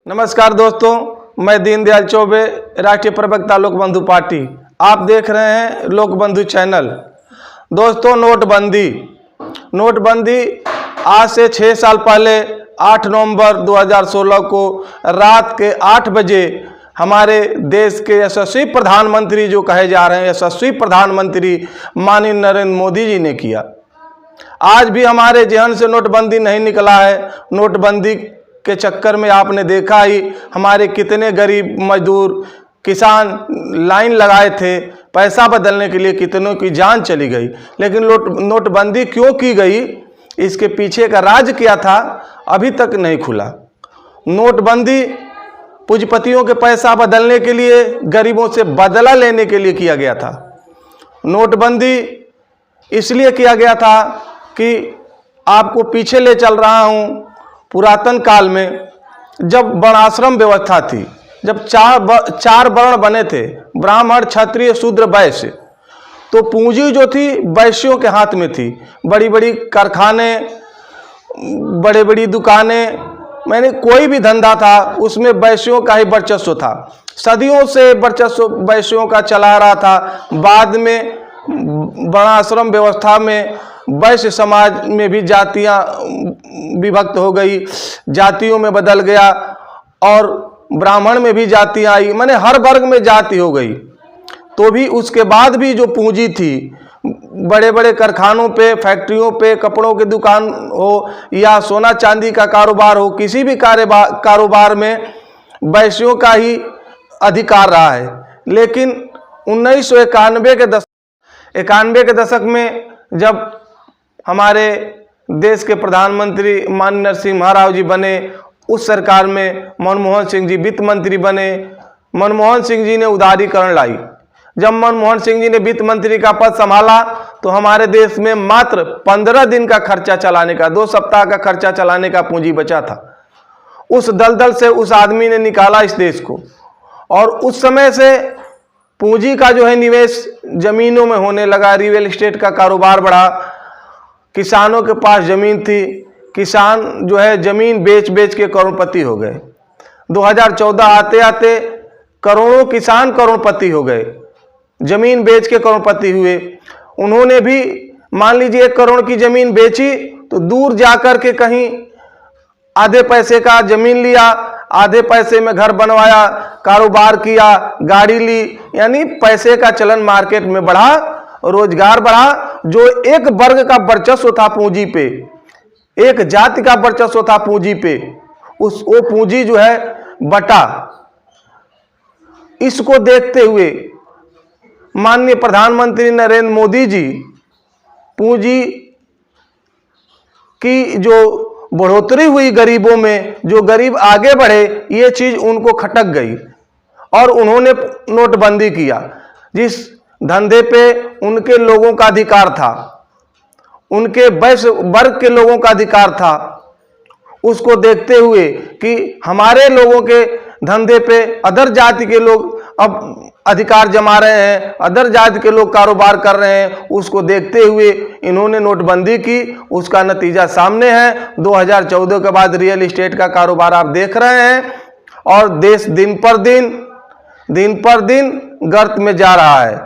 नमस्कार दोस्तों, मैं दीनदयाल चौबे, राष्ट्रीय प्रवक्ता लोक बंधु पार्टी। आप देख रहे हैं लोक बंधु चैनल। दोस्तों, नोटबंदी आज से 6 साल पहले 8 नवंबर 2016 को रात के 8 बजे हमारे देश के यशस्वी प्रधानमंत्री जो कहे जा रहे हैं, यशस्वी प्रधानमंत्री माननीय नरेंद्र मोदी जी ने किया। आज भी हमारे जहन से नोटबंदी नहीं निकला है। नोटबंदी के चक्कर में आपने देखा ही हमारे कितने गरीब मजदूर किसान लाइन लगाए थे पैसा बदलने के लिए, कितनों की जान चली गई। लेकिन नोटबंदी क्यों की गई, इसके पीछे का राज क्या था, अभी तक नहीं खुला। नोटबंदी पूंजीपतियों के पैसा बदलने के लिए, गरीबों से बदला लेने के लिए किया गया था। नोटबंदी इसलिए किया गया था कि आपको पीछे ले चल रहा हूँ, पुरातन काल में जब वर्णाश्रम व्यवस्था थी, जब चार वर्ण बने थे, ब्राह्मण क्षत्रिय शूद्र वैश्य, तो पूंजी जो थी वैश्यों के हाथ में थी। बड़ी बड़ी कारखाने, बड़ी बड़ी दुकानें, मैंने कोई भी धंधा था उसमें वैश्यों का ही वर्चस्व था। सदियों से वर्चस्व वैश्यों का चला रहा था। बाद में वर्णाश्रम व्यवस्था में वैश्य समाज में भी जातियां विभक्त हो गई, जातियों में बदल गया, और ब्राह्मण में भी जातियां आई, माने हर वर्ग में जाति हो गई। तो भी उसके बाद भी जो पूंजी थी, बड़े बड़े कारखानों पे, फैक्ट्रियों पे, कपड़ों की दुकान हो या सोना चांदी का कारोबार हो, किसी भी कारोबार में वैश्यों का ही अधिकार रहा है। लेकिन 1991 के दशक में जब हमारे देश के प्रधानमंत्री माननीय नरसिम्हा राव जी बने, उस सरकार में मनमोहन सिंह जी वित्त मंत्री बने। मनमोहन सिंह जी ने उदारीकरण लाई। जब मनमोहन सिंह जी ने वित्त मंत्री का पद संभाला तो हमारे देश में मात्र 15 दिन का खर्चा चलाने का, 2 सप्ताह का खर्चा चलाने का पूंजी बचा था। उस दलदल से उस आदमी ने निकाला इस देश को, और उस समय से पूंजी का जो है निवेश जमीनों में होने लगा। रियल एस्टेट का कारोबार बढ़ा, किसानों के पास जमीन थी, किसान जो है जमीन बेच बेच के करोड़पति हो गए। 2014 आते आते करोड़ों किसान करोड़पति हो गए, जमीन बेच के करोड़पति हुए। उन्होंने भी मान लीजिए 1 करोड़ की जमीन बेची तो दूर जाकर के कहीं आधे पैसे का जमीन लिया, आधे पैसे में घर बनवाया, कारोबार किया, गाड़ी ली, यानी पैसे का चलन मार्केट में बढ़ा, रोजगार बढ़ा। जो एक वर्ग का वर्चस्व था पूंजी पे, एक जाति का वर्चस्व था पूंजी पे, वो पूंजी जो है बटा। इसको देखते हुए माननीय प्रधानमंत्री नरेंद्र मोदी जी पूंजी की जो बढ़ोतरी हुई गरीबों में, जो गरीब आगे बढ़े, ये चीज उनको खटक गई और उन्होंने नोटबंदी किया। जिस धंधे पे उनके लोगों का अधिकार था, उनके वैश्य वर्ग के लोगों का अधिकार था, उसको देखते हुए कि हमारे लोगों के धंधे पे अदर जाति के लोग अब अधिकार जमा रहे हैं, अदर जाति के लोग कारोबार कर रहे हैं, उसको देखते हुए इन्होंने नोटबंदी की। उसका नतीजा सामने है। 2014 के बाद रियल एस्टेट का कारोबार आप देख रहे हैं, और देश दिन पर दिन गर्त में जा रहा है।